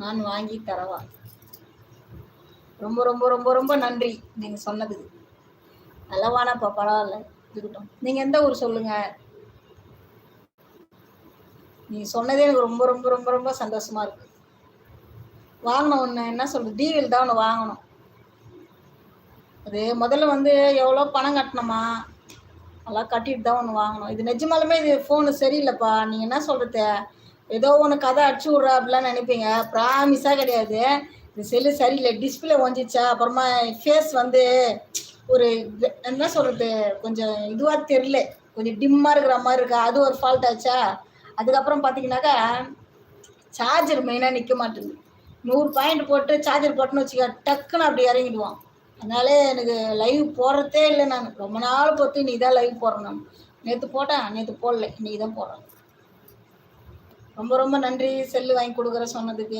நான் வாங்கி தரவா? ரொம்ப ரொம்ப ரொம்ப ரொம்ப நன்றி நீங்கள் சொன்னதுக்கு. அளவானப்பா பரவாயில்ல இருக்கட்டும். நீங்கள் எந்த ஊர் சொல்லுங்கள். நீங்கள் சொன்னதே எனக்கு ரொம்ப ரொம்ப ரொம்ப ரொம்ப சந்தோஷமாக இருக்குது. வாங்கணும் ஒன்று, என்ன சொல்கிறது, டிவியில் தான் ஒன்று வாங்கணும். அது முதல்ல வந்து எவ்வளோ பணம் கட்டணுமா, அதெல்லாம் கட்டிட்டு தான் ஒன்று வாங்கணும். இது நிஜமாலுமே இது ஃபோனு சரியில்லைப்பா. நீங்கள் என்ன சொல்கிறது, ஏதோ ஒன்று கதை அடிச்சு விட்றா அப்படிலாம் நினைப்பீங்க. ப்ராமிஸாக கிடையாது. இந்த செல்லு சரியில்லை, டிஸ்பிளே ஒஞ்சிச்சா, அப்புறமா ஃபேஸ் வந்து ஒரு என்ன சொல்கிறது, கொஞ்சம் இதுவாக தெரில, கொஞ்சம் டிம்மாக இருக்கிற மாதிரி இருக்கா, அது ஒரு ஃபால்ட் ஆச்சா. அதுக்கப்புறம் பார்த்தீங்கன்னாக்கா சார்ஜர் மெயினாக நிற்க மாட்டேங்குது. 100 பாயிண்ட் போட்டு சார்ஜர் போட்டுன்னு வச்சுக்க, டக்குன்னு அப்படி இறங்கிடுவான். அதனாலே எனக்கு லைவ் போடுறதே இல்லை. நான் ரொம்ப நாள் பொறுத்து இன்னைக்கு தான் லைவ் போடுறேன். நான் நேற்று போட்டேன், நேற்று போடல, இன்னைக்கு தான் போடுறேன். ரொம்ப ரொம்ப நன்றி செல்லு வாங்கி கொடுக்குற சொன்னதுக்கு.